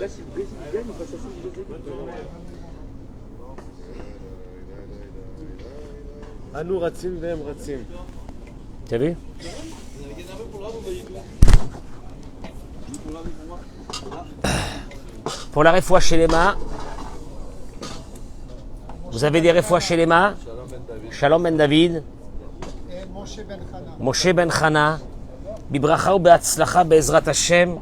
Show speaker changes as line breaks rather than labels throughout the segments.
là, si le Brésil gagne, il passe à San José.
Anu Ratzim Vem Ratzim.
T'as vu? Pour la réfoua chez les mains, vous avez des réfouas chez les mains? Shalom Ben David, Moshe Ben Chana, Bibracha ou Be'atzlacha Be'ezrat Hashem.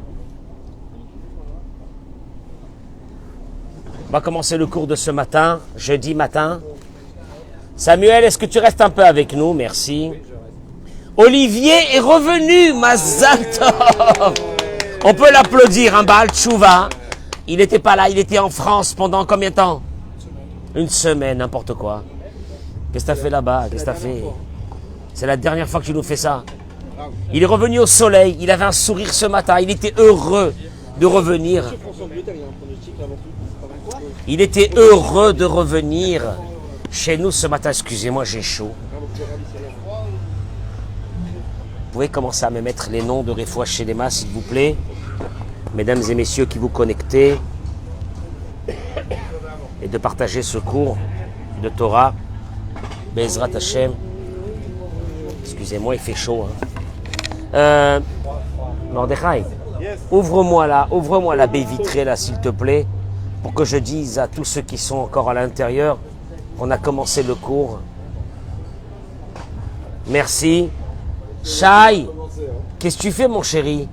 On va commencer le cours de ce matin, jeudi matin. Samuel, est-ce que tu restes un peu avec nous? Merci. Olivier est revenu, Mazal Tov. On peut l'applaudir, un Baal Tchouva. Il n'était pas là, il était en France pendant combien de temps? Une semaine, n'importe quoi. Qu'est-ce que tu as fait là-bas? Qu'est-ce que tu as fait? C'est la dernière fois que tu nous fais ça. Il est revenu au soleil, il avait un sourire ce matin, il était heureux de revenir. Il était heureux de revenir chez nous ce matin. Excusez-moi, j'ai chaud. Vous pouvez commencer à me mettre les noms de Refoua chez les Mas, s'il vous plaît. Mesdames et messieurs qui vous connectez. Et de partager ce cours de Torah. Be'ezrat Hashem. Excusez-moi, il fait chaud. Mordechai, ouvre-moi la baie vitrée là, s'il te plaît, pour que je dise à tous ceux qui sont encore à l'intérieur qu'on a commencé le cours. Merci. Shai, qu'est-ce que tu fais, mon chéri?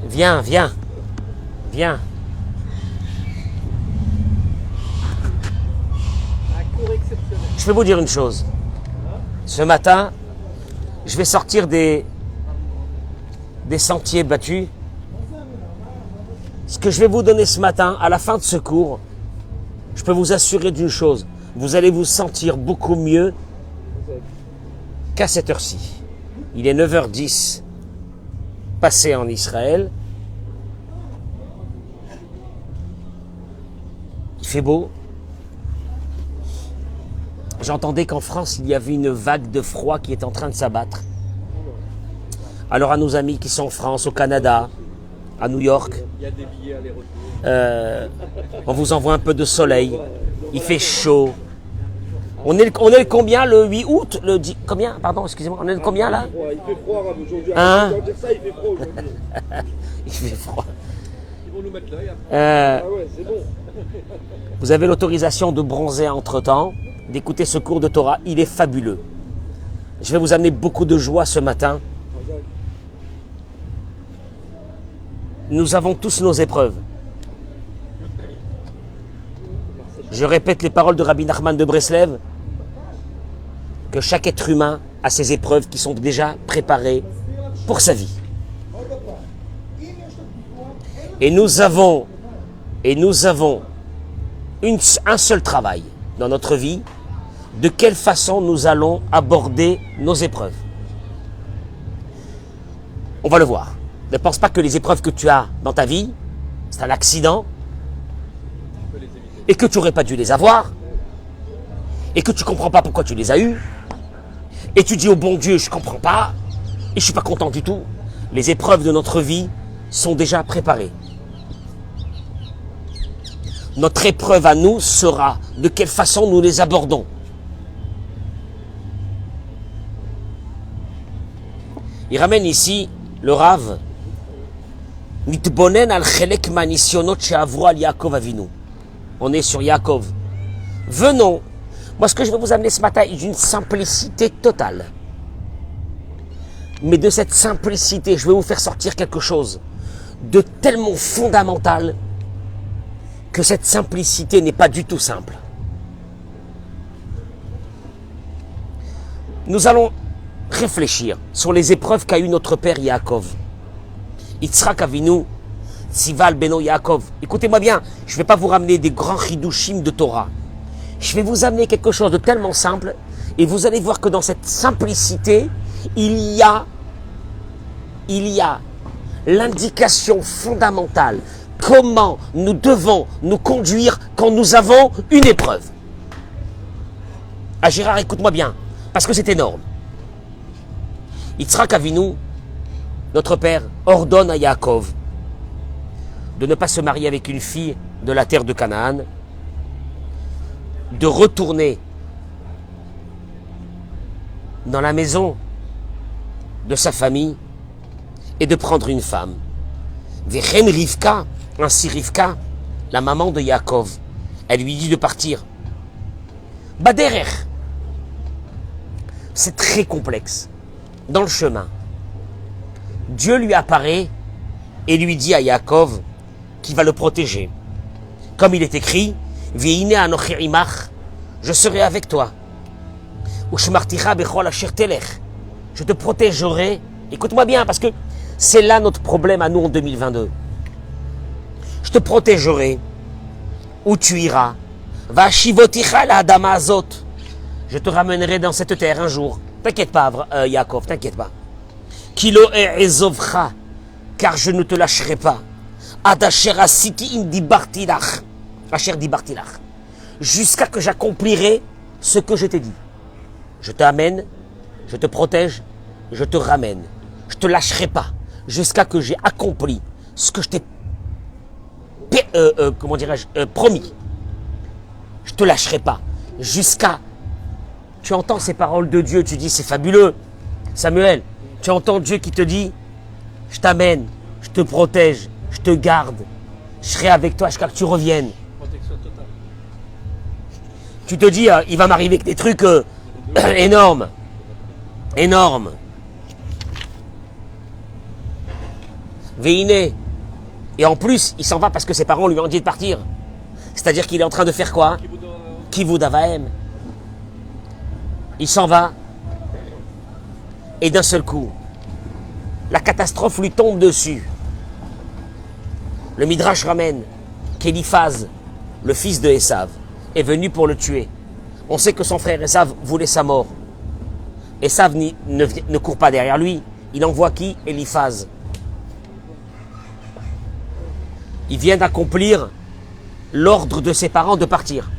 Viens. Je vais vous dire une chose. Ce matin, je vais sortir des sentiers battus. Ce que je vais vous donner ce matin, à la fin de ce cours, je peux vous assurer d'une chose. Vous allez vous sentir beaucoup mieux qu'à cette heure-ci. Il est 9h10 passé en Israël. Il fait beau. J'entendais qu'en France, il y avait une vague de froid qui est en train de s'abattre. Alors à nos amis qui sont en France, au Canada, à New York, on vous envoie un peu de soleil. Il fait chaud. On est le combien le 8 août? Le 10, combien? Pardon, excusez-moi. On est le combien là?
Il fait froid aujourd'hui.
Hein?
Dire ça, il fait froid aujourd'hui.
Il fait froid.
Ils vont nous mettre là. Ah ouais, c'est bon.
Vous avez l'autorisation de bronzer entre-temps, d'écouter ce cours de Torah. Il est fabuleux. Je vais vous amener beaucoup de joie ce matin. Nous avons tous nos épreuves. Je répète les paroles de Rabbi Nachman de Breslev, que chaque être humain a ses épreuves qui sont déjà préparées pour sa vie. Et nous avons un seul travail dans notre vie, de quelle façon nous allons aborder nos épreuves. On va le voir. Ne pense pas que les épreuves que tu as dans ta vie, c'est un accident, et que tu n'aurais pas dû les avoir, et que tu ne comprends pas pourquoi tu les as eues, et tu dis au bon Dieu, je ne comprends pas, et je ne suis pas content du tout. Les épreuves de notre vie sont déjà préparées. Notre épreuve à nous sera de quelle façon nous les abordons. Il ramène ici le Rav. Mitbonen al chelek manisionot she'avru al Yaakov Avinu. On est sur Yaakov. Venons. Moi, ce que je vais vous amener ce matin est d'une simplicité totale. Mais de cette simplicité, je vais vous faire sortir quelque chose de tellement fondamental que cette simplicité n'est pas du tout simple. Nous allons réfléchir sur les épreuves qu'a eu notre père Yaakov. Yitzhak Avinu, Tzival Beno Yaakov. Écoutez-moi bien, je ne vais pas vous ramener des grands chidushim de Torah. Je vais vous amener quelque chose de tellement simple et vous allez voir que dans cette simplicité, il y a l'indication fondamentale. Comment nous devons nous conduire quand nous avons une épreuve. Ah Gérard, écoute-moi bien, parce que c'est énorme. Yitzhak Avinu, notre père, ordonne à Yaakov de ne pas se marier avec une fille de la terre de Canaan, de retourner dans la maison de sa famille et de prendre une femme. Vechem Rivka, ainsi Rivka, la maman de Yaakov, elle lui dit de partir. Baderer, c'est très complexe. Dans le chemin, Dieu lui apparaît et lui dit à Yaakov qu'il va le protéger. Comme il est écrit, Veine anochi imach, je serai avec toi. Ushmarticha bechol asher telech, je te protégerai. Écoute-moi bien, parce que c'est là notre problème à nous en 2022. Je te protégerai où tu iras. Va shivoticha la adama azot, je te ramènerai dans cette terre un jour. T'inquiète pas, Yaakov, t'inquiète pas. Kilo ezovcha, car je ne te lâcherai pas. Adasher asiti in dibartilach, asher dibartilach, jusqu'à que j'accomplirai ce que je t'ai dit. Je t'amène, je te protège, je te ramène. Je te lâcherai pas jusqu'à que j'ai accompli ce que je t'ai promis. Je te lâcherai pas jusqu'à... Tu entends ces paroles de Dieu, tu dis c'est fabuleux. Samuel, tu entends Dieu qui te dit, je t'amène, je te protège, je te garde, je serai avec toi jusqu'à que tu reviennes.
Protection totale.
Tu te dis, il va m'arriver que des trucs énormes. Énormes. Veine. Et en plus, il s'en va parce que ses parents lui ont dit de partir. C'est-à-dire qu'il est en train de faire quoi? Kivud Avahem. Il s'en va. Et d'un seul coup, la catastrophe lui tombe dessus. Le Midrash ramène qu'Éliphaz, le fils de Esav, est venu pour le tuer. On sait que son frère Esav voulait sa mort. Esav ne court pas derrière lui. Il envoie qui? Éliphaz. Il vient d'accomplir l'ordre de ses parents de partir.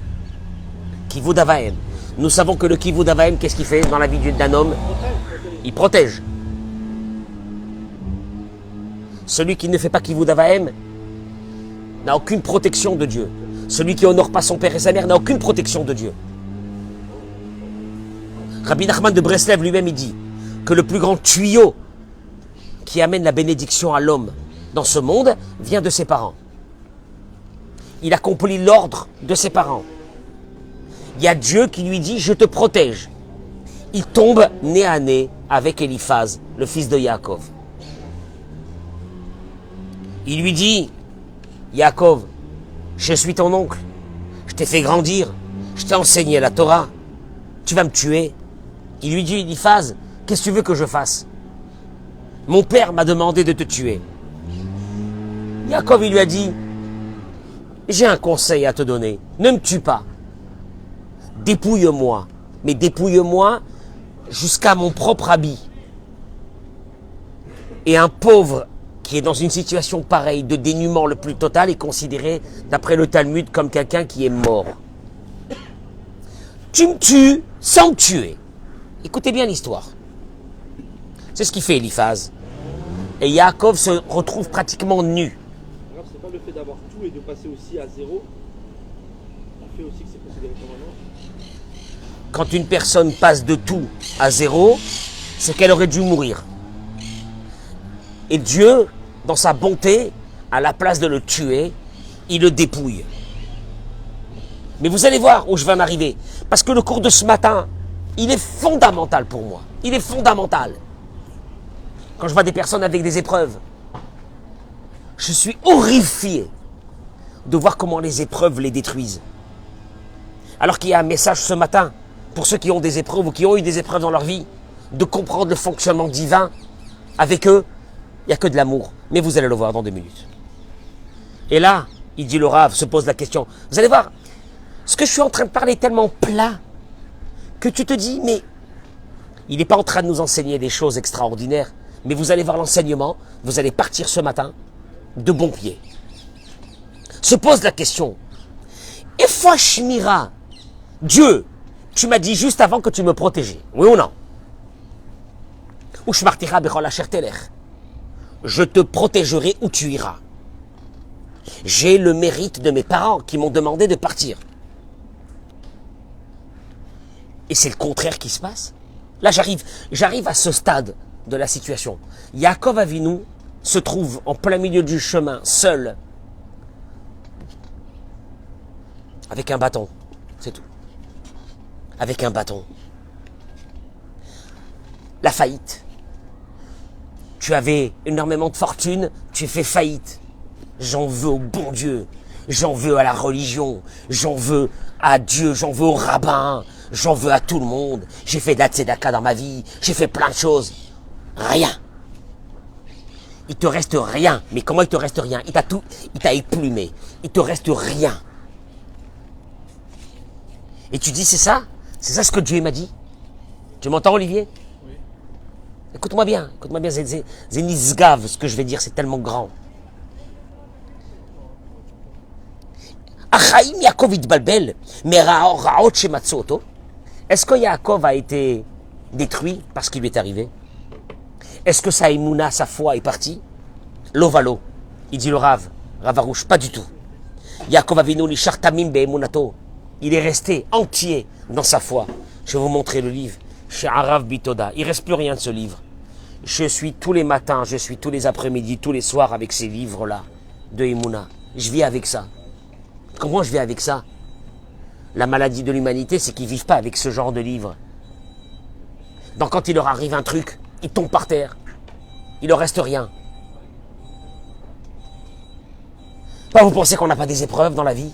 Kivud Avahem. Nous savons que le Kivud Avahem, qu'est-ce qu'il fait dans la vie d'un homme? Il protège. Celui qui ne fait pas Kivud Avahem n'a aucune protection de Dieu. Celui qui honore pas son père et sa mère n'a aucune protection de Dieu. Rabbi Nachman de Breslev lui-même, il dit que le plus grand tuyau qui amène la bénédiction à l'homme dans ce monde vient de ses parents. Il accomplit l'ordre de ses parents. Il y a Dieu qui lui dit, je te protège. Il tombe nez à nez avec Éliphaz, le fils de Yaakov. Il lui dit, Yaakov, je suis ton oncle, je t'ai fait grandir, je t'ai enseigné la Torah, tu vas me tuer. Il lui dit, Éliphaz, qu'est-ce que tu veux que je fasse? Mon père m'a demandé de te tuer. Yaakov, il lui a dit, j'ai un conseil à te donner, ne me tue pas. Dépouille-moi, mais dépouille-moi jusqu'à mon propre habit. Et un pauvre qui est dans une situation pareille de dénuement le plus total est considéré, d'après le Talmud, comme quelqu'un qui est mort. Tu me tues sans me tuer. Écoutez bien l'histoire. C'est ce qu'il fait Éliphaz. Et Yaakov se retrouve pratiquement nu.
Alors, c'est pas le fait d'avoir tout et de passer aussi à zéro. On fait aussi que c'est considéré comme un ange.
Quand une personne passe de tout à zéro, c'est qu'elle aurait dû mourir. Et Dieu, dans sa bonté, à la place de le tuer, il le dépouille. Mais vous allez voir où je vais en arriver. Parce que le cours de ce matin, il est fondamental pour moi. Il est fondamental. Quand je vois des personnes avec des épreuves, je suis horrifié de voir comment les épreuves les détruisent. Alors qu'il y a un message ce matin, pour ceux qui ont des épreuves ou qui ont eu des épreuves dans leur vie, de comprendre le fonctionnement divin. Avec eux, il n'y a que de l'amour. Mais vous allez le voir dans 2 minutes. Et là, il dit le Rav, se pose la question. Vous allez voir, ce que je suis en train de parler est tellement plat que tu te dis, mais il n'est pas en train de nous enseigner des choses extraordinaires. Mais vous allez voir l'enseignement, vous allez partir ce matin de bon pied. Se pose la question. Et fois Shmira, Dieu, tu m'as dit juste avant que tu me protégeais. Oui ou non? Je te protégerai où tu iras. J'ai le mérite de mes parents qui m'ont demandé de partir. Et c'est le contraire qui se passe. Là, j'arrive à ce stade de la situation. Yaakov Avinu se trouve en plein milieu du chemin, seul, avec un bâton, c'est tout. Avec un bâton. La faillite. Tu avais énormément de fortune, tu fais faillite. J'en veux au bon Dieu, j'en veux à la religion, j'en veux à Dieu, j'en veux au rabbin, j'en veux à tout le monde. J'ai fait de la tzedaka dans ma vie, j'ai fait plein de choses. Rien. Il te reste rien. Mais comment il te reste rien? Il t'a éplumé. Il te reste rien. Et tu dis, c'est ça? C'est ça ce que Dieu m'a dit? Tu m'entends, Olivier? Oui. Écoute-moi bien, c'est nisgav, ce que je vais dire, c'est tellement grand. Achaim Yaakov itbalbel, mais raot shematzu oto. Est-ce que Yaakov a été détruit parce qu'il lui est arrivé? Est-ce que sa émouna, sa foi est partie? Lovalo, il dit le Rav Arouche, pas du tout. Yaakov Avinu li shartamim be'emunato. Il est resté entier dans sa foi. Je vais vous montrer le livre. Chez Arav Bitoda. Il ne reste plus rien de ce livre. Je suis tous les matins, je suis tous les après-midi, tous les soirs avec ces livres-là de Emouna. Je vis avec ça. Comment je vis avec ça? La maladie de l'humanité, c'est qu'ils ne vivent pas avec ce genre de livres. Donc quand il leur arrive un truc, ils tombent par terre. Il ne leur reste rien. Vous pensez qu'on n'a pas des épreuves dans la vie?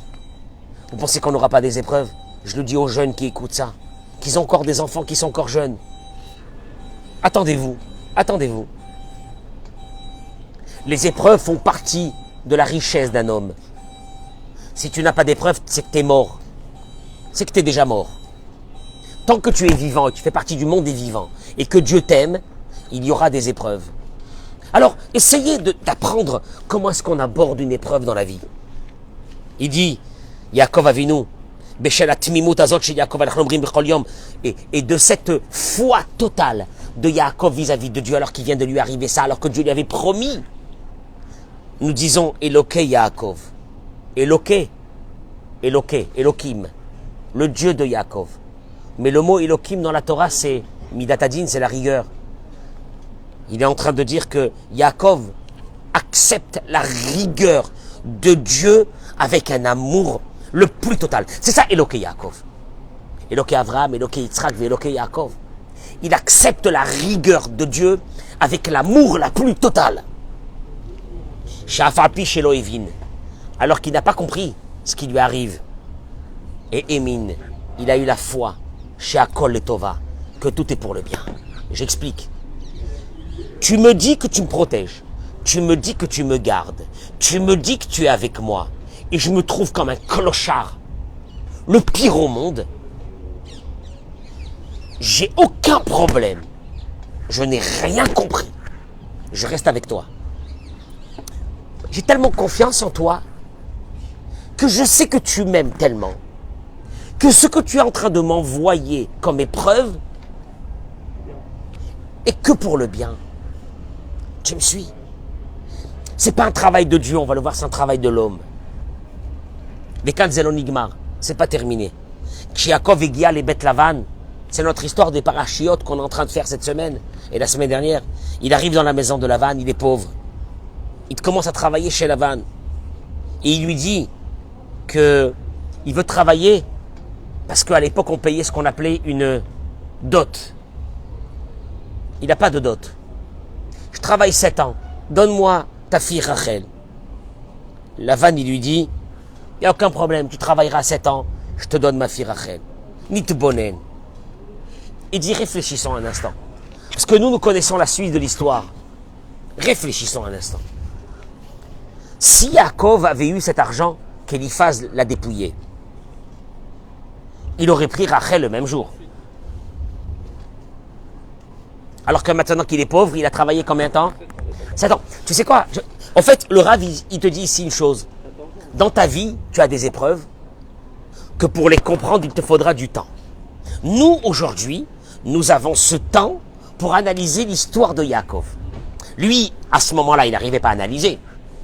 Vous pensez qu'on n'aura pas des épreuves? Je le dis aux jeunes qui écoutent ça, qui ont encore des enfants qui sont encore jeunes. Attendez-vous, attendez-vous. Les épreuves font partie de la richesse d'un homme. Si tu n'as pas d'épreuves, c'est que tu es mort. C'est que tu es déjà mort. Tant que tu es vivant et que tu fais partie du monde des vivants et que Dieu t'aime, il y aura des épreuves. Alors, essayez d'apprendre comment est-ce qu'on aborde une épreuve dans la vie. Il dit, Yaakov Avinu, et de cette foi totale de Yaakov vis-à-vis de Dieu, alors qu'il vient de lui arriver ça, alors que Dieu lui avait promis, nous disons Eloké Yaakov. Eloké, Elohim, le Dieu de Yaakov. Mais le mot Elohim dans la Torah, c'est Midatadin, c'est la rigueur. Il est en train de dire que Yaakov accepte la rigueur de Dieu avec un amour le plus total. C'est ça Eloké Yaakov. Eloké Avraham, Eloké Yitzhak, Eloké Yaakov. Il accepte la rigueur de Dieu avec l'amour la plus totale. Shafapi Shelo Evin. Alors qu'il n'a pas compris ce qui lui arrive. Et Emin, il a eu la foi chez Akol et Tova, que tout est pour le bien. J'explique. Tu me dis que tu me protèges. Tu me dis que tu me gardes. Tu me dis que tu es avec moi. Et je me trouve comme un clochard. Le pire au monde. J'ai aucun problème. Je n'ai rien compris. Je reste avec toi. J'ai tellement confiance en toi que je sais que tu m'aimes tellement que ce que tu es en train de m'envoyer comme épreuve est que pour le bien. Tu me suis? C'est pas un travail de Dieu, on va le voir, c'est un travail de l'homme. Les quatre Zelonigmar, c'est pas terminé. Yaakov et Gia, les Beth Lavan, c'est notre histoire des parachiotes qu'on est en train de faire cette semaine et la semaine dernière. Il arrive dans la maison de Lavan, il est pauvre. Il commence à travailler chez Lavan. Et il lui dit que il veut travailler parce qu'à l'époque on payait ce qu'on appelait une dot. Il n'a pas de dot. Je travaille 7 ans. Donne-moi ta fille Rachel. Lavan, il lui dit, il n'y a aucun problème, tu travailleras 7 ans, je te donne ma fille Rachel. Nitbonen. Il dit, réfléchissons un instant. Parce que nous connaissons la suite de l'histoire. Réfléchissons un instant. Si Yaakov avait eu cet argent qu'Eliphaz l'a dépouillé, il aurait pris Rachel le même jour. Alors que maintenant qu'il est pauvre, il a travaillé combien de temps? 7 ans. Tu sais quoi? En fait, le Rav, il te dit ici une chose. Dans ta vie, tu as des épreuves que pour les comprendre, il te faudra du temps. Nous, aujourd'hui, nous avons ce temps pour analyser l'histoire de Yaakov. Lui, à ce moment-là, il n'arrivait pas à analyser.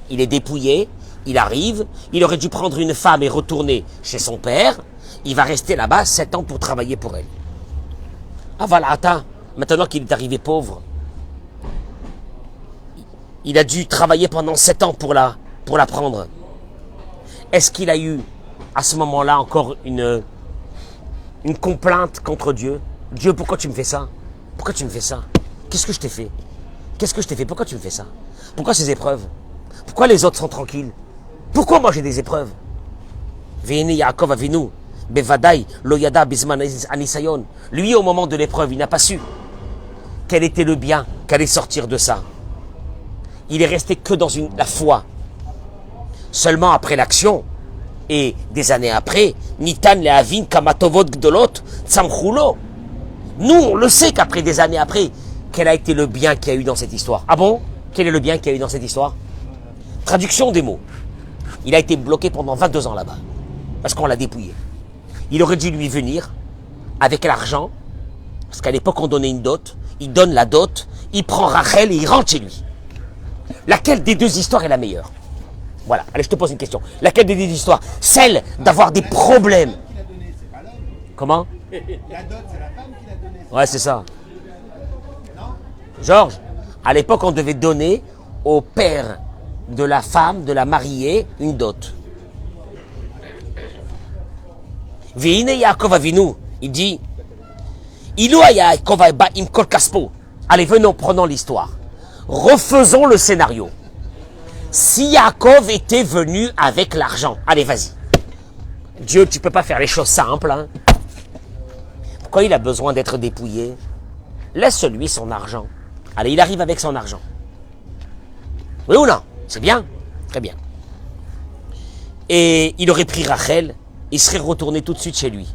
Il est dépouillé, il arrive, il aurait dû prendre une femme et retourner chez son père. Il va rester là-bas 7 ans pour travailler pour elle. Avalata, maintenant qu'il est arrivé pauvre, il a dû travailler pendant 7 ans pour la prendre. Est-ce qu'il a eu, à ce moment-là, encore une complainte contre Dieu? Dieu, pourquoi tu me fais ça? Pourquoi tu me fais ça? Qu'est-ce que je t'ai fait? Qu'est-ce que je t'ai fait? Pourquoi tu me fais ça? Pourquoi ces épreuves? Pourquoi les autres sont tranquilles? Pourquoi moi j'ai des épreuves? Veine Yaakov Avinu, Bevadai, Loyada, Bisman, Anisayon. Lui, au moment de l'épreuve, il n'a pas su quel était le bien qu'allait sortir de ça. Il est resté que dans la foi. Seulement après l'action, et des années après, Nitan Lehavin Kamatovot Gdolot Tsamchulo. Nous, on le sait qu'après des années après, quel a été le bien qu'il y a eu dans cette histoire? Ah bon? Quel est le bien qu'il y a eu dans cette histoire? Traduction des mots. Il a été bloqué pendant 22 ans là-bas, parce qu'on l'a dépouillé. Il aurait dû lui venir avec l'argent, parce qu'à l'époque on donnait une dot, il donne la dot, il prend Rachel et il rentre chez lui. Laquelle des deux histoires est la meilleure? Voilà, allez, je te pose une question. Laquelle des deux histoires? Celle d'avoir des problèmes. Comment?
La dot, c'est la femme qui l'a donnée.
Ouais, c'est ça. Georges, à l'époque, on devait donner au père de la femme, de la mariée, une dot. Veine Yaakov Avinu, il dit, Ilua Yaakov Aba im kol kaspo. Allez, venons, prenons l'histoire. Refaisons le scénario. Si Yaakov était venu avec l'argent, allez, vas-y. Dieu, tu peux pas faire les choses simples, hein. Pourquoi il a besoin d'être dépouillé? Laisse-lui son argent. Allez, il arrive avec son argent. Oui ou non? C'est bien? Très bien. Et il aurait pris Rachel, il serait retourné tout de suite chez lui.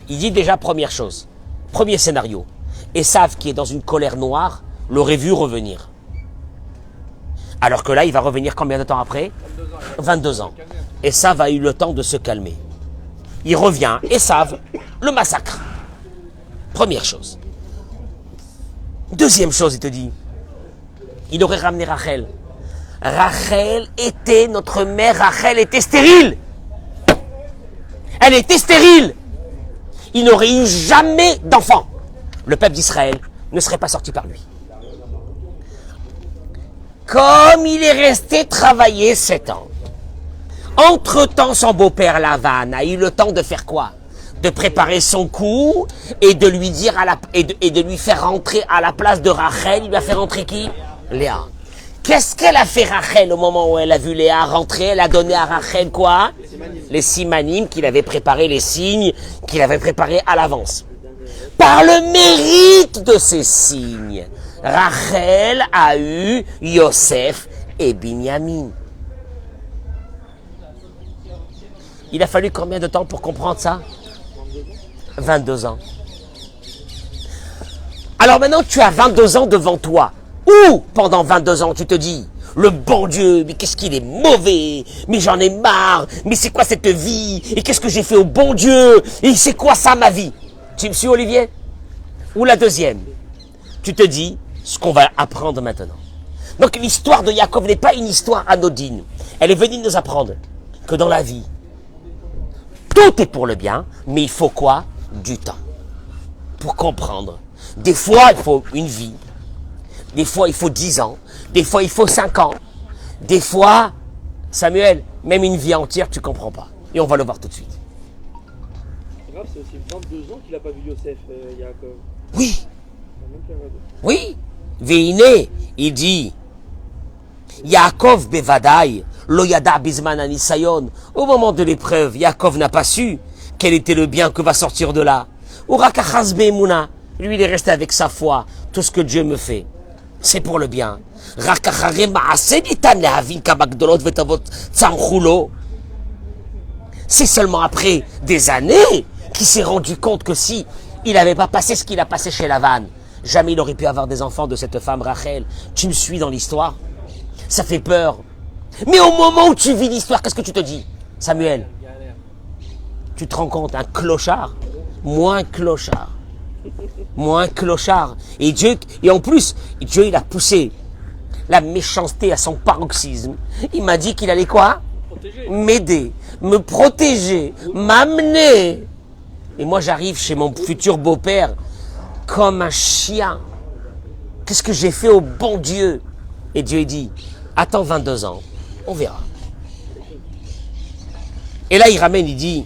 Il dit déjà première chose, premier scénario. Esav, qui est dans une colère noire, l'aurait vu revenir. Alors que là, il va revenir combien de temps après? 22 ans. Esav a eu le temps de se calmer. Il revient, Esav, le massacre. Première chose. Deuxième chose, il te dit, il aurait ramené Rachel. Rachel était notre mère, Rachel était stérile. Elle était stérile. Il n'aurait eu jamais d'enfant. Le peuple d'Israël ne serait pas sorti par lui. Comme il est resté travailler 7 ans, entre-temps, son beau-père Lavan a eu le temps de faire quoi? De préparer son coup et de lui dire et de lui faire rentrer à la place de Rachel. Il lui a fait rentrer qui? Léa. Qu'est-ce qu'elle a fait Rachel au moment où elle a vu Léa rentrer? Elle a donné à Rachel quoi? Les simanim qu'il avait préparés, les signes qu'il avait préparés à l'avance. Par le mérite de ces signes, Rachel a eu Yosef et Binyamin. Il a fallu combien de temps pour comprendre ça? 22 ans. Alors maintenant, tu as 22 ans devant toi. Ou pendant 22 ans, tu te dis, le bon Dieu, mais qu'est-ce qu'il est mauvais, mais j'en ai marre, mais c'est quoi cette vie, et qu'est-ce que j'ai fait au bon Dieu, et c'est quoi ça ma vie? Tu me suis, Olivier? Ou la deuxième, tu te dis ce qu'on va apprendre maintenant. Donc l'histoire de Yaakov n'est pas une histoire anodine. Elle est venue nous apprendre que dans la vie, tout est pour le bien, mais il faut quoi? Du temps. Pour comprendre. Des fois, il faut une vie. Des fois, il faut 10 ans. Des fois, il faut 5 ans. Des fois, Samuel, même une vie entière, tu ne comprends pas. Et on va le voir tout de suite.
C'est grave, c'est aussi 22 ans qu'il n'a pas vu Yosef, Yaakov.
Oui. Oui. Veine, il dit, Yaakov bevadai, loyada bisman anisayon. Au moment de l'épreuve, Yaakov n'a pas su quel était le bien que va sortir de là. Urakachaz be'emuna. Lui, il est resté avec sa foi. Tout ce que Dieu me fait, c'est pour le bien. C'est seulement après des années qu'il s'est rendu compte que si il n'avait pas passé ce qu'il a passé chez Lavan, jamais il aurait pu avoir des enfants de cette femme Rachel. Tu me suis dans l'histoire? Ça fait peur. Mais au moment où tu vis l'histoire, qu'est-ce que tu te dis, Samuel? Tu te rends compte, un clochard, moins clochard. Moins clochard. Et en plus, Dieu, il a poussé la méchanceté à son paroxysme. Il m'a dit qu'il allait quoi? m'aider, me protéger, m'amener. Et moi, j'arrive chez mon futur beau-père comme un chien. Qu'est-ce que j'ai fait au bon Dieu? Et Dieu dit, attends 22 ans, on verra. Et là, il ramène, il dit,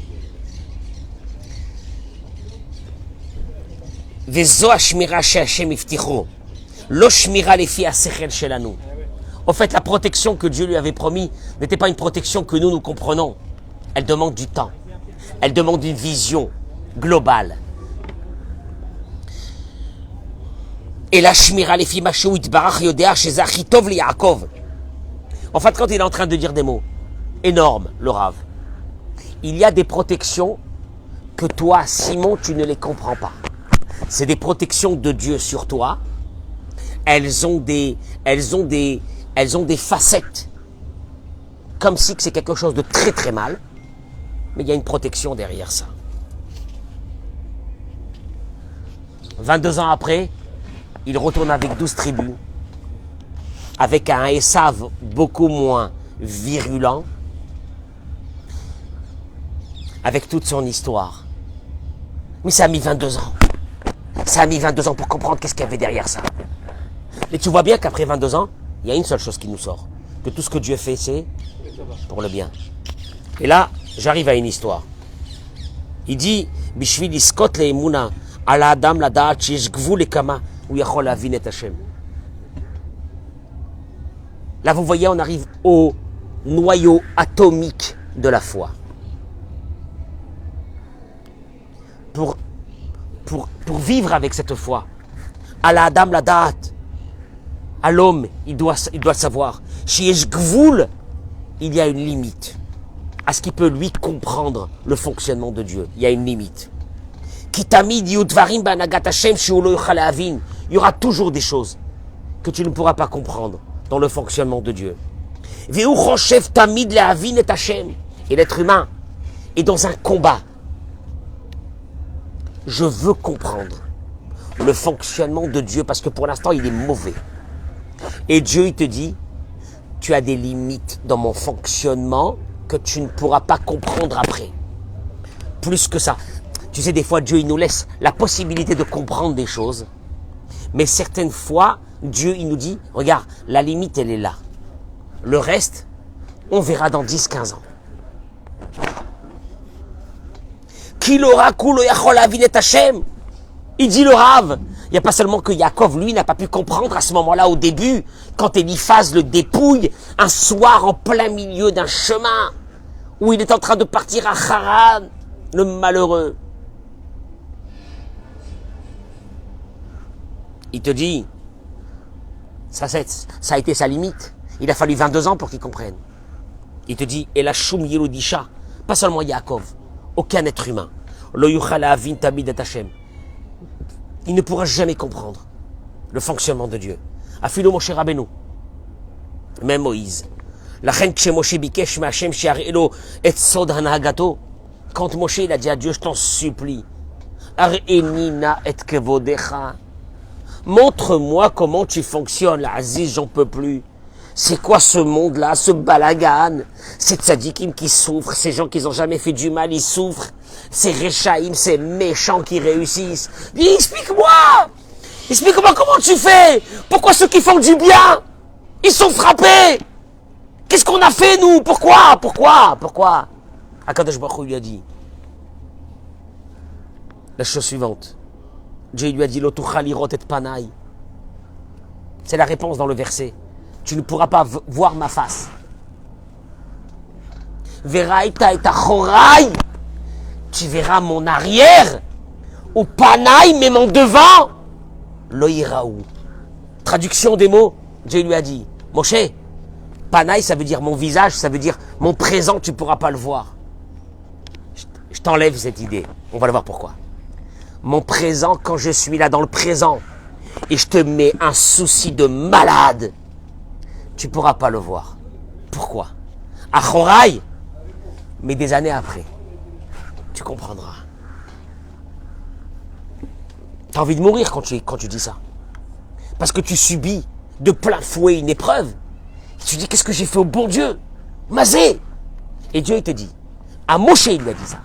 Vezo hashmira she'Hashem iftichu, lo shmira lefi hasechel shelanu. En fait, la protection que Dieu lui avait promis n'était pas une protection que nous comprenons. Elle demande du temps. Elle demande une vision globale. Et la shmira lefi mashu itbarach yodea sheze achi tov li Yaakov. En fait, quand il est en train de dire des mots énormes, le Rav, il y a des protections que toi, Simon, tu ne les comprends pas. C'est des protections de Dieu sur toi. Elles ont des facettes. Comme si c'est quelque chose de très très mal. Mais il y a une protection derrière ça. 22 ans après, il retourne avec 12 tribus. Avec un Esav beaucoup moins virulent. Avec toute son histoire. Mais ça a mis 22 ans. Ça a mis 22 ans pour comprendre qu'est-ce qu'il y avait derrière ça. Et tu vois bien qu'après 22 ans, il y a une seule chose qui nous sort. Que tout ce que Dieu fait, c'est pour le bien. Et là, j'arrive à une histoire. Il dit, Bishvil iskot le'emuna, ala adam lada'at sheyesh gvul lekama, hu yachol lavin et Hashem. Là, vous voyez, on arrive au noyau atomique de la foi. Pour vivre avec cette foi, à la Adam la date, à l'homme, il doit savoir. Chez Gvoul, il y a une limite à ce qu'il peut lui comprendre le fonctionnement de Dieu. Il y a une limite. Il y aura toujours des choses que tu ne pourras pas comprendre dans le fonctionnement de Dieu. Et l'être humain est dans un combat. Je veux comprendre le fonctionnement de Dieu parce que pour l'instant, il est mauvais. Et Dieu, il te dit, tu as des limites dans mon fonctionnement que tu ne pourras pas comprendre après. Plus que ça. Tu sais, des fois, Dieu, il nous laisse la possibilité de comprendre des choses. Mais certaines fois, Dieu, il nous dit, regarde, la limite, elle est là. Le reste, on verra dans 10-15 ans. Il dit le Rav, il n'y a pas seulement que Yaakov, lui, n'a pas pu comprendre à ce moment-là, au début, quand Eliphaz le dépouille, un soir en plein milieu d'un chemin, où il est en train de partir à Haran, le malheureux. Il te dit, ça a été sa limite. Il a fallu 22 ans pour qu'il comprenne. Il te dit, et la Shum Yelodisha, pas seulement Yaakov, aucun être humain. Il ne pourra jamais comprendre le fonctionnement de Dieu. Afilo Moshe Rabbeinu, même Moïse. Quand Moshe il a dit à Dieu, je t'en supplie, montre-moi comment tu fonctionnes, la Aziz, j'en peux plus. C'est quoi ce monde-là, ce balagan? Ces tzadikim qui souffrent, ces gens qui n'ont jamais fait du mal, ils souffrent. Ces rechaïm, ces méchants qui réussissent. Dis, explique-moi! Explique-moi comment tu fais! Pourquoi ceux qui font du bien, ils sont frappés? Qu'est-ce qu'on a fait, nous? Pourquoi? Akadosh Baruch Hu lui a dit la chose suivante. Dieu lui a dit, Lotuchalirot et panai. C'est la réponse dans le verset. Tu ne pourras pas voir ma face. Veraïta et achorai. Tu verras mon arrière. Ou panaï, même en devant. Loïraou. Traduction des mots. Dieu lui a dit, Moshe, panaï, ça veut dire mon visage, ça veut dire mon présent, tu ne pourras pas le voir. Je t'enlève cette idée. On va le voir pourquoi. Mon présent, quand je suis là dans le présent, et je te mets un souci de malade, tu ne pourras pas le voir. Pourquoi? À Choraï, mais des années après, tu comprendras. Tu as envie de mourir quand tu dis ça. Parce que tu subis de plein fouet une épreuve. Tu dis, qu'est-ce que j'ai fait au bon Dieu? Mazé, Et Dieu, il te dit, à Moshe, il lui a dit ça.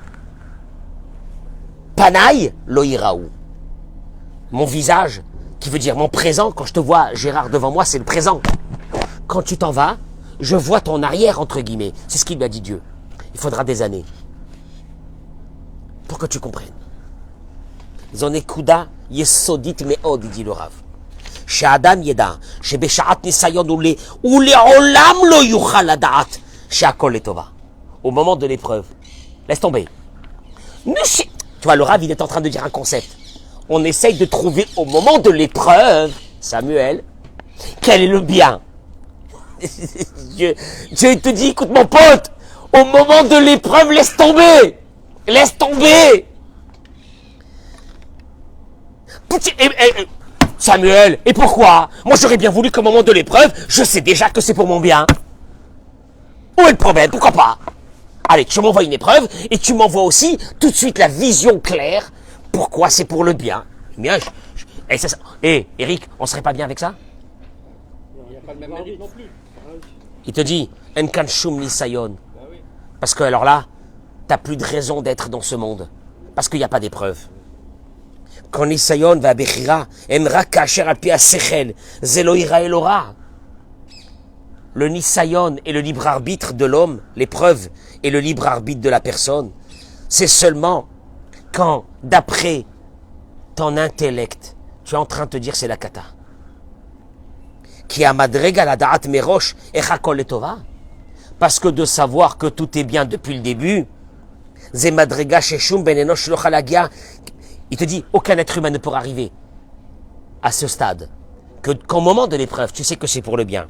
Panaï lo iraou. Mon visage, qui veut dire mon présent, quand je te vois, Gérard, devant moi, c'est le présent. Quand tu t'en vas, je vois ton arrière, entre guillemets. C'est ce qu'il lui a dit Dieu. Il faudra des années pour que tu comprennes. Zonekuda yesodit meod, dit le Rav. Chez Adam yeda, chez Beshaat nisayon ou le olam lo yuchal adaat, chez Akol et Tova. Au moment de l'épreuve, laisse tomber. Tu vois, le Rav, il est en train de dire un concept. On essaye de trouver au moment de l'épreuve, Samuel, quel est le bien. Dieu te dit, écoute mon pote, au moment de l'épreuve, laisse tomber. Laisse tomber. Samuel, et pourquoi? Moi, j'aurais bien voulu qu'au moment de l'épreuve, je sais déjà que c'est pour mon bien. Où est le problème? Pourquoi pas? Allez, tu m'envoies une épreuve et tu m'envoies aussi tout de suite la vision claire. Pourquoi c'est pour le bien? Bien, Eric, on serait pas bien avec ça?
Il n'y a pas le même mérite non plus.
Il te dit, Enkan Shum Nisayon. Parce que alors là, tu n'as plus de raison d'être dans ce monde. Parce qu'il n'y a pas d'épreuve. Quand Nisayon va à Bechira, Emra Kacher Alpi Asechel, Zeloïra Elora. Le Nisayon est le libre arbitre de l'homme, l'épreuve est le libre arbitre de la personne. C'est seulement quand, d'après ton intellect, tu es en train de te dire c'est la kata. Qui a madrega la da'at merosh et chakol etova. Parce que de savoir que tout est bien depuis le début, ze madrega sheshum ben enosh lo chalagia. Il te dit, aucun être humain ne pourra arriver à ce stade. Qu'au moment de l'épreuve, tu sais que c'est pour le bien.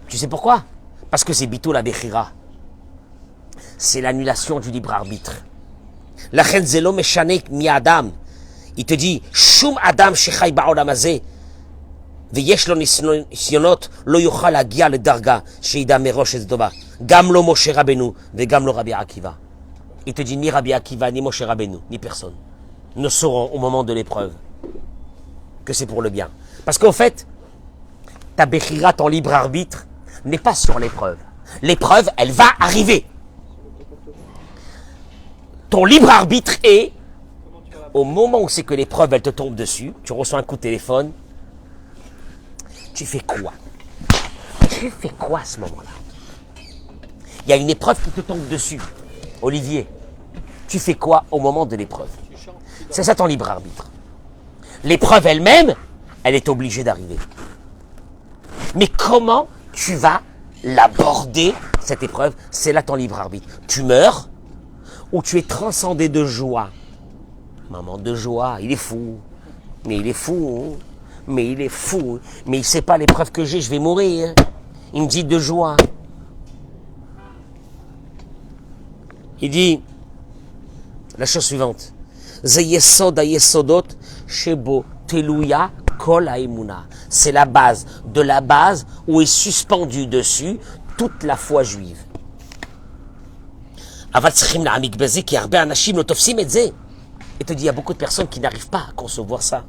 Tu sais pourquoi? Parce que c'est bitul la bechira. C'est l'annulation du libre arbitre. La chen zelo meshanek mi adam. Il te dit, shum adam shechai ba'olam hazeh. ויש לו ניסיונות, לא יוכל להגיע לדרגה שידע מראש שזה טובה. גם לא משה רבנו וגם לא רבי עקיבא. Il te dit ni Rabbi Akiva, ni Moshe Rabbeinu, ni personne ne sauront au moment de l'épreuve que c'est pour le bien. Parce qu'au fait, ta Bechira, ton libre arbitre, n'est pas sur l'épreuve. L'épreuve, elle va arriver. Ton libre arbitre est, au moment où c'est que l'épreuve, elle te tombe dessus, tu reçois un coup de téléphone, tu fais quoi? Tu fais quoi à ce moment-là? Il y a une épreuve qui te tombe dessus. Olivier, tu fais quoi au moment de l'épreuve? C'est ça ton libre arbitre. L'épreuve elle-même, elle est obligée d'arriver. Mais comment tu vas l'aborder, cette épreuve? C'est là ton libre arbitre. Tu meurs ou tu es transcendé de joie? Maman de joie, il est fou. Mais il est fou. Mais il est fou. Mais il ne sait pas l'épreuve que j'ai, je vais mourir. Il me dit de joie. Il dit la chose suivante. C'est la base de la base où est suspendue dessus toute la foi juive. Il te dit, il y a beaucoup de personnes qui n'arrivent pas à concevoir ça.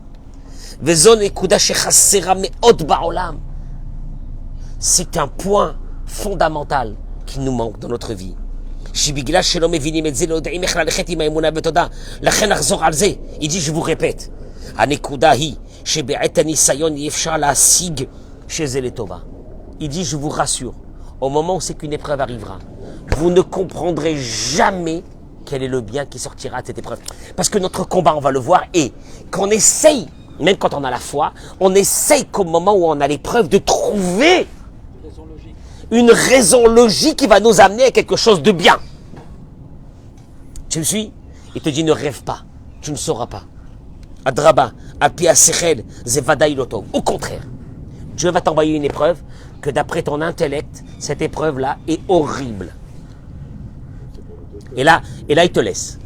C'est un point fondamental qui nous manque dans notre vie. Il dit, je vous répète, il dit, je vous rassure, au moment où c'est qu'une épreuve arrivera, vous ne comprendrez jamais quel est le bien qui sortira de cette épreuve. Parce que notre combat, on va le voir, et qu'on essaye, même quand on a la foi, on essaye qu'au moment où on a l'épreuve de trouver une raison logique qui va nous amener à quelque chose de bien. Tu me suis? Il te dit, ne rêve pas, tu ne sauras pas. Adraba, apia sechel, zevadaï lotov. Au contraire, Dieu va t'envoyer une épreuve que d'après ton intellect, cette épreuve-là est horrible. Et là, il te laisse.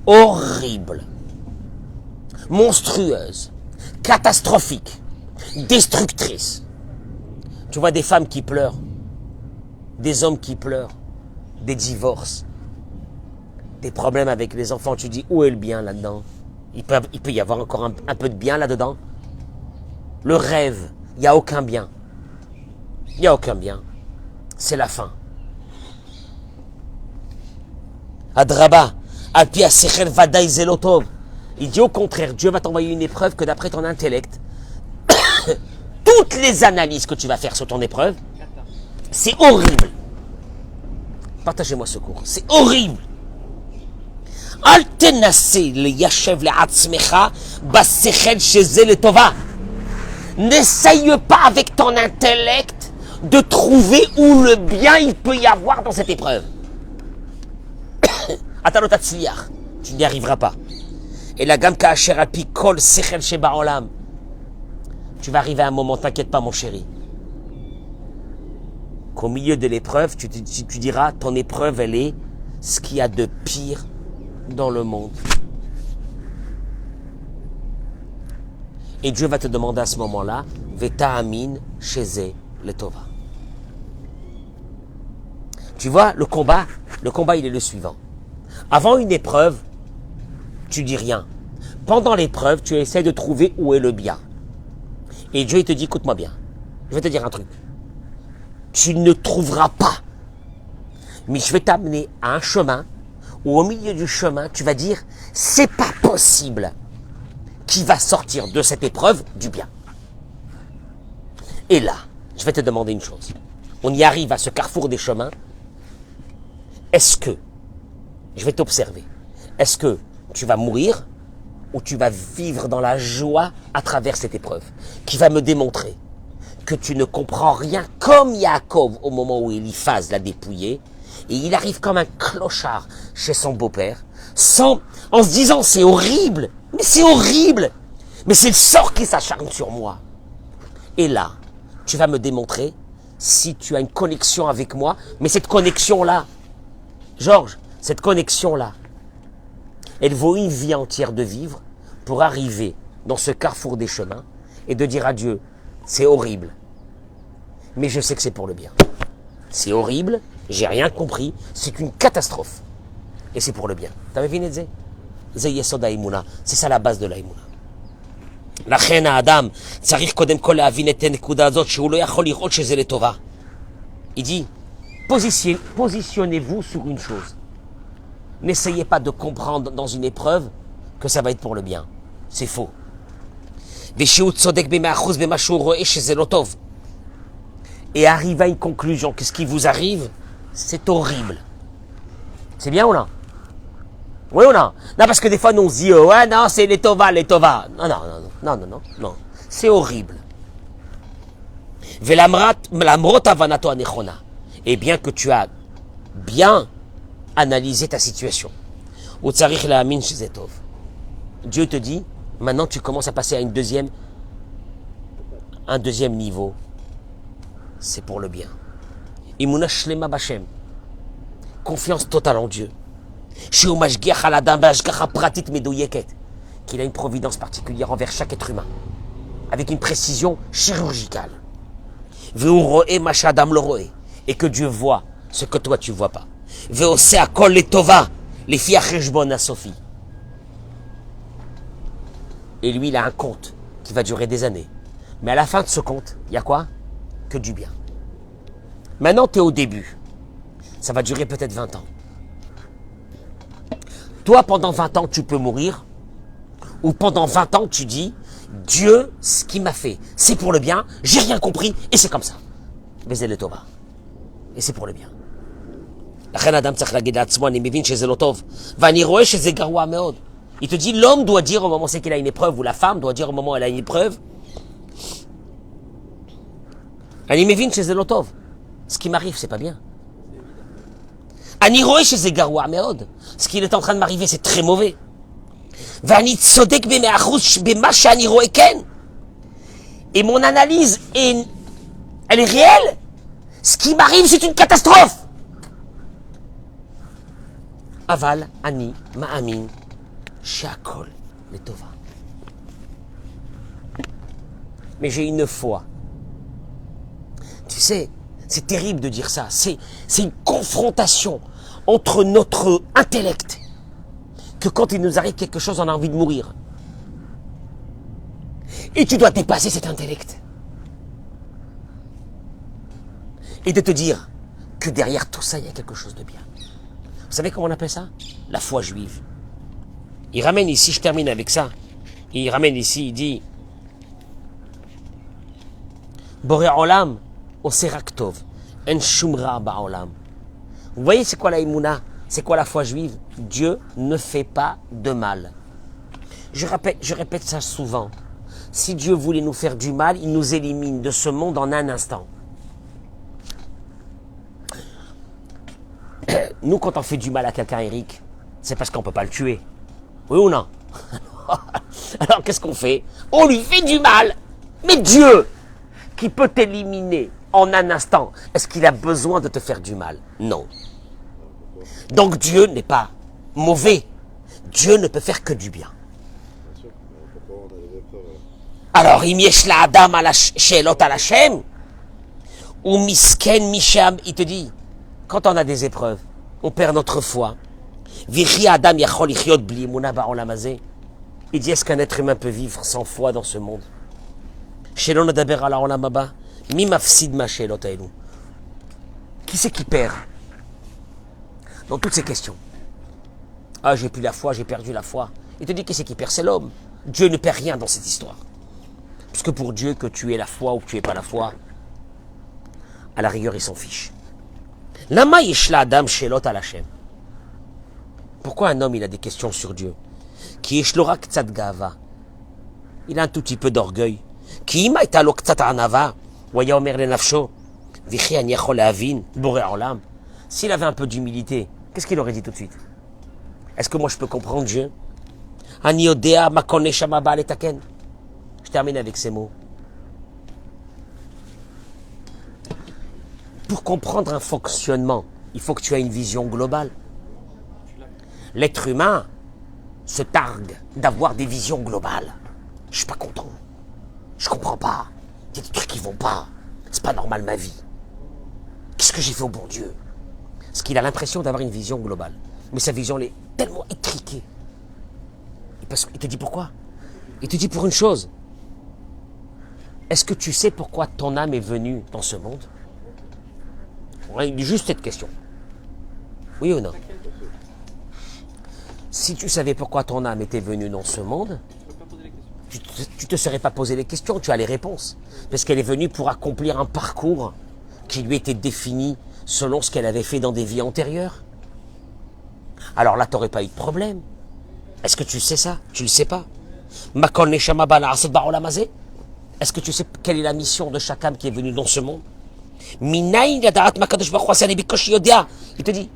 Horrible. Monstrueuse. Catastrophique. Destructrice. Tu vois des femmes qui pleurent. Des hommes qui pleurent. Des divorces. Des problèmes avec les enfants. Tu dis, où est le bien là-dedans? Il peut y avoir encore un peu de bien là-dedans. Le rêve, il n'y a aucun bien. Il n'y a aucun bien. C'est la fin. Adraba, Alpi Asechel Vadaï Zelotov. Il dit au contraire, Dieu va t'envoyer une épreuve que d'après ton intellect, toutes les analyses que tu vas faire sur ton épreuve, c'est horrible. Partagez-moi ce cours. C'est horrible. Al tenassi le yashev le atzmecha basechel sheze le tova. N'essaye pas avec ton intellect de trouver où le bien il peut y avoir dans cette épreuve. Atalotatzliach, tu n'y arriveras pas. Et la gamme ka'asher alpi kol sechel sheba olam. Tu vas arriver à un moment, t'inquiète pas mon chéri, qu'au milieu de l'épreuve, tu diras, ton épreuve, elle est ce qu'il y a de pire dans le monde. Et Dieu va te demander à ce moment-là, Veta amin sheze le tova. Tu vois, le combat, il est le suivant. Avant une épreuve, tu dis rien. Pendant l'épreuve, tu essaies de trouver où est le bien. Et Dieu, il te dit, écoute-moi bien, je vais te dire un truc. Tu ne trouveras pas. Mais je vais t'amener à un chemin où au milieu du chemin, tu vas dire, c'est pas possible qu'il va sortir de cette épreuve du bien. Et là, je vais te demander une chose. On y arrive à ce carrefour des chemins. Est-ce que, je vais t'observer, est-ce que tu vas mourir ou tu vas vivre dans la joie à travers cette épreuve qui va me démontrer que tu ne comprends rien, comme Yaakov au moment où Eliphaz l'a dépouillé, et il arrive comme un clochard chez son beau-père, en se disant c'est horrible, mais c'est horrible, mais c'est le sort qui s'acharne sur moi. Et là, tu vas me démontrer si tu as une connexion avec moi, mais cette connexion-là, Georges, cette connexion-là, elle vaut une vie entière de vivre pour arriver dans ce carrefour des chemins et de dire à Dieu, c'est horrible, mais je sais que c'est pour le bien. C'est horrible, j'ai rien compris, c'est une catastrophe. Et c'est pour le bien. T'as vu, Nedze? C'est ça la base de l'aïmouna. לכן האדם צריך קודם כל להבין את הנקודה הזאת שהוא לא יכול לראות שזה לטובה. Il dit, positionnez-vous sur une chose. N'essayez pas de comprendre dans une épreuve que ça va être pour le bien. C'est faux. Et arrive à une conclusion que ce qui vous arrive, c'est horrible. C'est bien ou non? Oui ou non? Non, parce que des fois, nous on se dit, ouais, non, c'est les tova. Non. C'est horrible. Et bien que tu as bien analysé ta situation, Dieu te dit, maintenant tu commences à passer à un deuxième niveau. C'est pour le bien. Imuna shlema b'Hashem. Confiance totale en Dieu. Qu'il a une providence particulière envers chaque être humain, avec une précision chirurgicale. Et que Dieu voit ce que toi tu vois pas. Et lui, il a un compte qui va durer des années. Mais à la fin de ce compte, il y a quoi? Que du bien. Maintenant, tu es au début. Ça va durer peut-être 20 ans. Toi, pendant 20 ans, tu peux mourir. Ou pendant 20 ans, tu dis, Dieu, ce qu'il m'a fait, c'est pour le bien, j'ai rien compris, et c'est comme ça. Baiser le Tova. Et c'est pour le bien. Il te dit, l'homme doit dire au moment c'est qu'il a une épreuve, ou la femme doit dire au moment où elle a une épreuve, ce qui m'arrive, c'est pas bien. Ce qui est en train de m'arriver, c'est très mauvais. Et mon analyse, elle est réelle. Ce qui m'arrive, c'est une catastrophe. Aval, ani, ma'amin, shakol, letova. Mais j'ai une foi. Tu sais, c'est terrible de dire ça. C'est une confrontation entre notre intellect, que quand il nous arrive quelque chose, on a envie de mourir. Et tu dois dépasser cet intellect. Et de te dire que derrière tout ça, il y a quelque chose de bien. Vous savez comment on appelle ça? La foi juive. Il ramène ici, je termine avec ça. Il ramène ici, il dit Boré Olam, Oseraktov, En Shumra Ba'olam. Vous voyez, c'est quoi la Emouna? C'est quoi la foi juive? Dieu ne fait pas de mal. Je répète ça souvent. Si Dieu voulait nous faire du mal, il nous élimine de ce monde en un instant. Nous, quand on fait du mal à quelqu'un, Eric, c'est parce qu'on ne peut pas le tuer. Oui ou non? Alors, qu'est-ce qu'on fait? On lui fait du mal. Mais Dieu, qui peut t'éliminer en un instant, est-ce qu'il a besoin de te faire du mal? Non. Donc, Dieu n'est pas mauvais. Dieu ne peut faire que du bien. Alors, il la Adam à la Shelot à la Shem, ou Misken Misham, il te dit, quand on a des épreuves, on perd notre foi. Vichi Adam yachol ichyot bli emuna ba'olam hazeh. Il dit, est-ce qu'un être humain peut vivre sans foi dans ce monde? Shelo nadaber al ha'olam haba, mi mafsid ma shelot haelu. Qui c'est qui perd dans toutes ces questions? Ah, j'ai plus la foi, j'ai perdu la foi. Il te dit, qui c'est qui perd? C'est l'homme. Dieu ne perd rien dans cette histoire. Puisque pour Dieu, que tu aies la foi ou que tu n'aies pas la foi, à la rigueur, il s'en fiche. Lama yishla adam shelot al Hashem. Pourquoi un homme, il a des questions sur Dieu? Ki yishlo rak tzad gava. Il a un tout petit peu d'orgueil. Ki ima ita lo ktzat anava. Waya omer le nafsho. Vichi ani yachol lehavin. Boré olam. S'il avait un peu d'humilité, qu'est-ce qu'il aurait dit tout de suite? Est-ce que moi je peux comprendre Dieu? Ani yodea ma koneh shama ba'al etaken. Je termine avec ces mots. Pour comprendre un fonctionnement, il faut que tu aies une vision globale. L'être humain se targue d'avoir des visions globales. Je suis pas content. Je comprends pas. Il y a des trucs qui vont pas. C'est pas normal ma vie. Qu'est-ce que j'ai fait au bon Dieu? Parce qu'il a l'impression d'avoir une vision globale. Mais sa vision elle est tellement étriquée. Il te dit pourquoi? Il te dit pour une chose. Est-ce que tu sais pourquoi ton âme est venue dans ce monde? Il dit juste cette question. Oui ou non? Si tu savais pourquoi ton âme était venue dans ce monde, tu ne te serais pas posé les questions, tu as les réponses. Parce qu'elle est venue pour accomplir un parcours qui lui était défini selon ce qu'elle avait fait dans des vies antérieures. Alors là, tu n'aurais pas eu de problème. Est-ce que tu sais ça? Tu ne le sais pas. Est-ce que tu sais quelle est la mission de chaque âme qui est venue dans ce monde? Il te dit,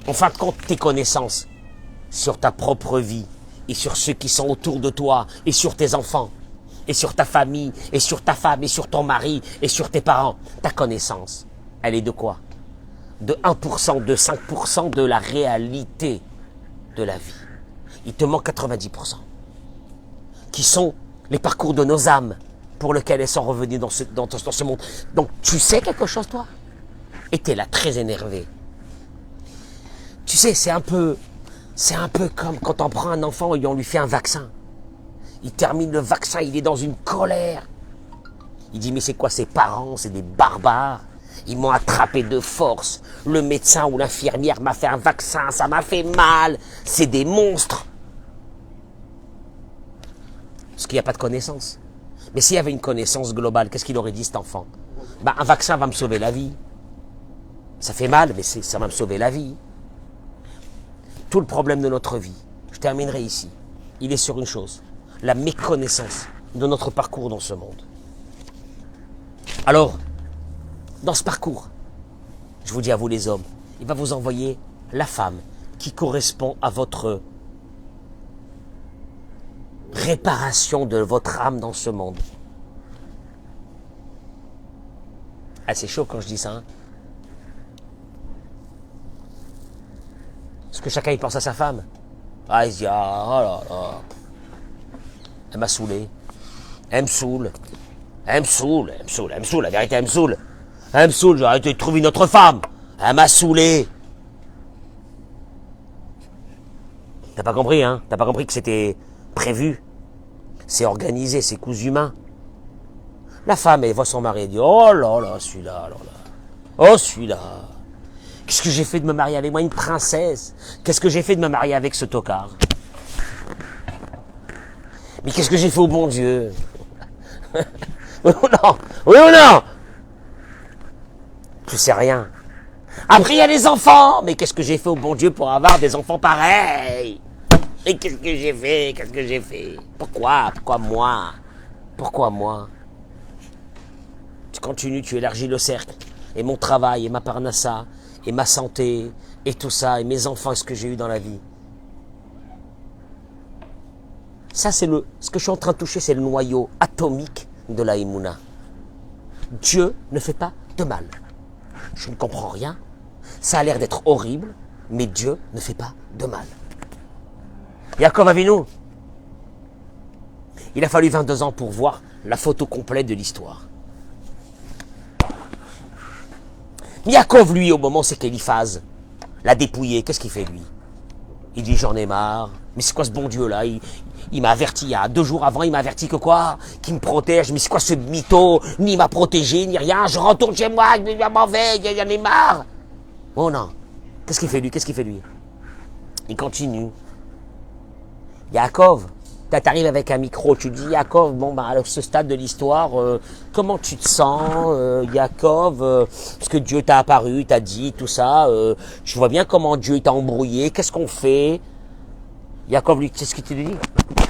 en fin de compte, tes connaissances sur ta propre vie et sur ceux qui sont autour de toi et sur tes enfants et sur ta famille et sur ta femme et sur ton mari et sur tes parents, ta connaissance, elle est de quoi? De 1%, de 5% de la réalité de la vie. Il te manque 90%, qui sont les parcours de nos âmes pour lesquels elles sont revenues dans ce monde. Donc tu sais quelque chose toi? Et tu es là très énervé. Tu sais, c'est un peu comme quand on prend un enfant et on lui fait un vaccin. Il termine le vaccin, il est dans une colère. Il dit mais c'est quoi ces parents? C'est des barbares. Ils m'ont attrapé de force. Le médecin ou l'infirmière m'a fait un vaccin, ça m'a fait mal. C'est des monstres. Parce qu'il n'y a pas de connaissance. Mais s'il y avait une connaissance globale, qu'est-ce qu'il aurait dit cet enfant? Un vaccin va me sauver la vie. Ça fait mal, mais ça va me sauver la vie. Tout le problème de notre vie, je terminerai ici, il est sur une chose, la méconnaissance de notre parcours dans ce monde. Alors, dans ce parcours, je vous dis à vous les hommes, il va vous envoyer la femme qui correspond à votre réparation de votre âme dans ce monde. Ah, c'est chaud quand je dis ça, hein? Parce que chacun il pense à sa femme. Ah, il se dit, ah, oh là là, elle m'a saoulé. Elle me saoule. Elle me saoule, elle me saoule, elle me saoule, la vérité, elle me saoule. Elle me saoule, j'aurais dû trouver une autre femme. Elle m'a saoulé. T'as pas compris, hein? T'as pas compris que c'était prévu. C'est organisé, c'est cousu main. La femme, elle voit son mari, elle dit, oh là là, celui-là, alors là. Oh, celui-là. Qu'est-ce que j'ai fait de me marier avec moi, une princesse? Qu'est-ce que j'ai fait de me marier avec ce tocard? Mais qu'est-ce que j'ai fait au bon Dieu? Oui ou non? Oui ou non? Je sais rien. Après, il y a les enfants. Mais qu'est-ce que j'ai fait au bon Dieu pour avoir des enfants pareils? Et qu'est-ce que j'ai fait? Qu'est-ce que j'ai fait? Pourquoi? Pourquoi moi? Pourquoi moi? Tu continues, tu élargis le cercle. Et mon travail, et ma parnassa, et ma santé, et tout ça, et mes enfants, et ce que j'ai eu dans la vie. Ça, ce que je suis en train de toucher, c'est le noyau atomique de la Emouna. Dieu ne fait pas de mal. Je ne comprends rien. Ça a l'air d'être horrible, mais Dieu ne fait pas de mal. Yaakov Avinu, il a fallu 22 ans pour voir la photo complète de l'histoire. Yaakov, lui, au moment c'est qu'Éliphaz l'a dépouillé, qu'est-ce qu'il fait, lui? Il dit, j'en ai marre. Mais c'est quoi ce bon Dieu, là? Il m'a averti, il y a 2 jours avant, il m'a averti que quoi? Qu'il me protège. Mais c'est quoi ce mytho? Ni il m'a protégé, ni rien. Je retourne chez moi, je m'en vais, j'en ai marre. Oh non. Qu'est-ce qu'il fait, lui? Qu'est-ce qu'il fait, lui? Il continue. Yaakov, t'arrives avec un micro, tu dis, Yaakov, bon, bah, à ce stade de l'histoire, comment tu te sens, Yaakov, parce que Dieu t'a apparu, il t'a dit, tout ça, je vois bien comment Dieu t'a embrouillé, qu'est-ce qu'on fait? Yaakov, lui, qu'est-ce qu'il te dit?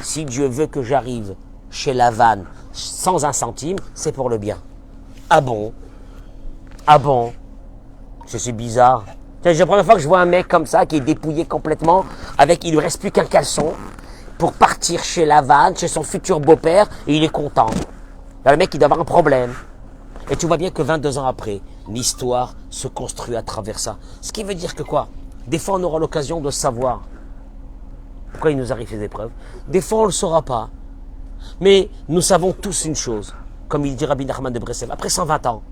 Si Dieu veut que j'arrive chez Lavan sans un centime, c'est pour le bien. Ah bon? Ah bon? C'est bizarre. C'est la première fois que je vois un mec comme ça, qui est dépouillé complètement, il lui reste plus qu'un caleçon, pour partir chez Lavan, chez son futur beau-père, et il est content. Là, le mec, il doit avoir un problème. Et tu vois bien que 22 ans après, l'histoire se construit à travers ça. Ce qui veut dire que quoi? Des fois, on aura l'occasion de savoir pourquoi il nous arrive ces épreuves. Des fois, on ne le saura pas. Mais nous savons tous une chose, comme il dit Rabbi Nachman de Breslev, après 120 ans,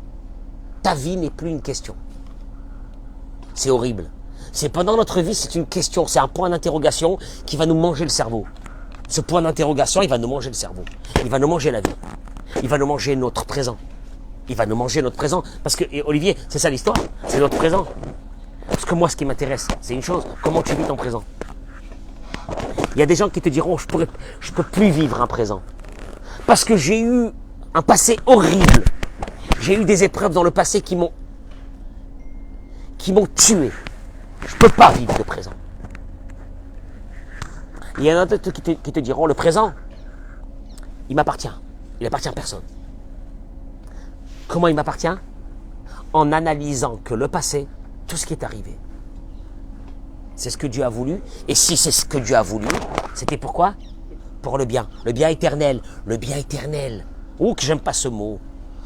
ta vie n'est plus une question. C'est horrible. C'est pendant notre vie, c'est une question, c'est un point d'interrogation qui va nous manger le cerveau. Ce point d'interrogation, il va nous manger le cerveau. Il va nous manger la vie. Il va nous manger notre présent. Il va nous manger notre présent. Parce que, et Olivier, c'est ça l'histoire, c'est notre présent. Parce que moi, ce qui m'intéresse, c'est une chose, comment tu vis ton présent. Il y a des gens qui te diront, je peux plus vivre un présent. Parce que j'ai eu un passé horrible. J'ai eu des épreuves dans le passé qui m'ont tué. Je ne peux pas vivre le présent. Il y en a d'autres qui te diront, le présent, il m'appartient. Il n'appartient à personne. Comment il m'appartient? En analysant que le passé, tout ce qui est arrivé, c'est ce que Dieu a voulu. Et si c'est ce que Dieu a voulu, c'était pourquoi? Pour le bien. Le bien éternel. Le bien éternel. Oh, que j'aime pas ce mot.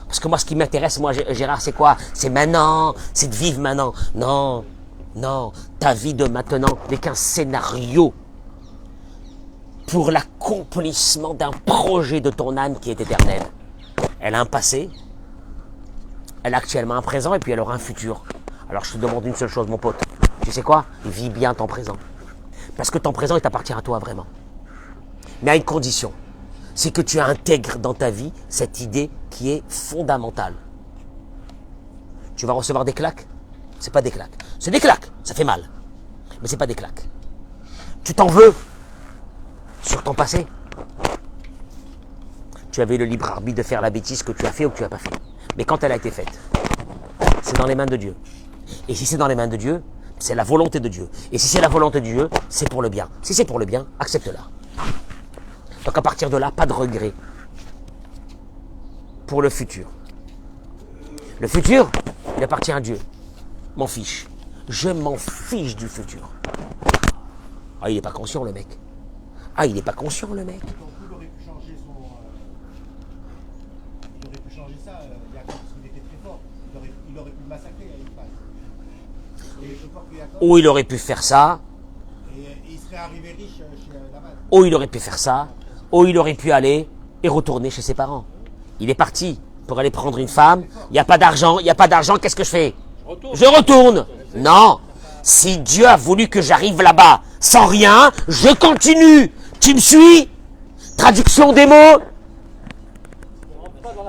Parce que moi, ce qui m'intéresse, moi, Gérard, c'est quoi? C'est maintenant. C'est de vivre maintenant. Non. Non. Ta vie de maintenant n'est qu'un scénario pour l'accomplissement d'un projet de ton âme qui est éternel. Elle a un passé. Elle a actuellement un présent et puis elle aura un futur. Alors, je te demande une seule chose, mon pote. Tu sais quoi? Vis bien ton présent. Parce que ton présent, il t'appartient à toi vraiment. Mais à une condition. C'est que tu intègres dans ta vie cette idée qui est fondamentale. Tu vas recevoir des claques? C'est pas des claques. C'est des claques. Ça fait mal. Mais c'est pas des claques. Tu t'en veux sur ton passé. Tu avais le libre arbitre de faire la bêtise que tu as fait ou que tu n'as pas fait. Mais quand elle a été faite, c'est dans les mains de Dieu. Et si c'est dans les mains de Dieu, c'est la volonté de Dieu. Et si c'est la volonté de Dieu, c'est pour le bien. Si c'est pour le bien, accepte-la. Donc à partir de là, pas de regret pour le futur. Le futur, il appartient à Dieu. M'en fiche. Je m'en fiche du futur. Ah, il n'est pas conscient, le mec. Ah, il n'est pas conscient, le mec.
Il aurait pu changer son. Il aurait pu changer ça, Yaakov, parce qu'il était très fort. Il aurait pu le massacrer à une phase. Et je crois que Yaakov.
Ou il aurait pu faire ça.
Et il serait arrivé riche chez Laban.
Ou il aurait pu faire ça. Ou il aurait pu aller et retourner chez ses parents. Il est parti pour aller prendre une femme. Il n'y a pas d'argent. Il n'y a pas d'argent. Qu'est-ce que je fais? Je retourne. Non. Si Dieu a voulu que j'arrive là-bas sans rien, je continue. Tu me suis? Traduction des mots.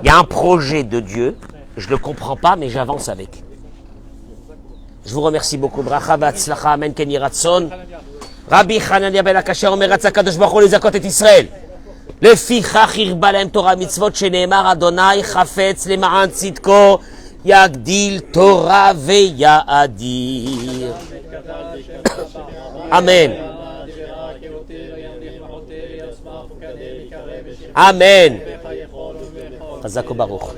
Il y a un projet de Dieu. Je ne le comprends pas, mais j'avance avec. Je vous remercie beaucoup. Bracha v'atzlacha, amen, ken yhi ratzon. Rabbi Hanania ben Akasher omer ratzah kadosh baruch hu lezakot et Israël. לפיכך הרבה להם תורה מצוות שנאמר אדוני חפץ למען צדקו יגדיל תורה ויאדיר. אמן. אמן. חזק וברוך.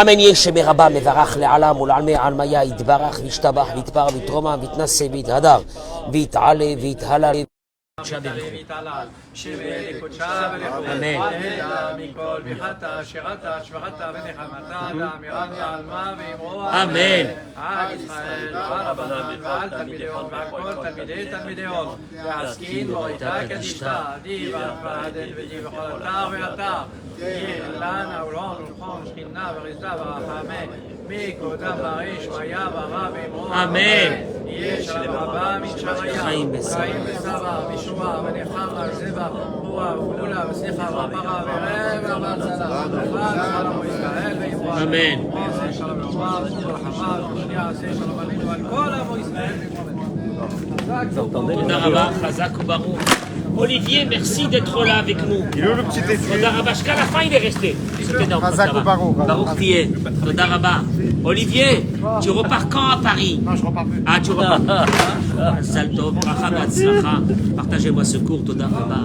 אמן. יהיה שמרבה מברך לעלם ולעלמי עלמיה יתברך וישתבח ויתפאר ויתרומם ויתנשא ויתהדר ויתעלה ויתהלל. אמן. אמן. אמן. חיים בסבא וישועה ונחמה וזבח רוח וגאולה ושמחה וברכה ורב והצלה וחלום ישראל ויבואו אמן. שלום וברכה ורחמה ושנייה עשה שלום עלינו על כל עמו ישראל. תודה רבה, חזק וברוך. Olivier, merci d'être là avec nous.
Il est où le petit étui?
Toda Rabba, jusqu'à la fin il est resté. C'était énorme. Baruch Tieh. Toda Rabba. Olivier, tu repars quand à Paris?
Non, je repars plus.
Ah, tu repars. Salto, bracha, batzlacha. Partagez-moi ce cours, Toda Rabba.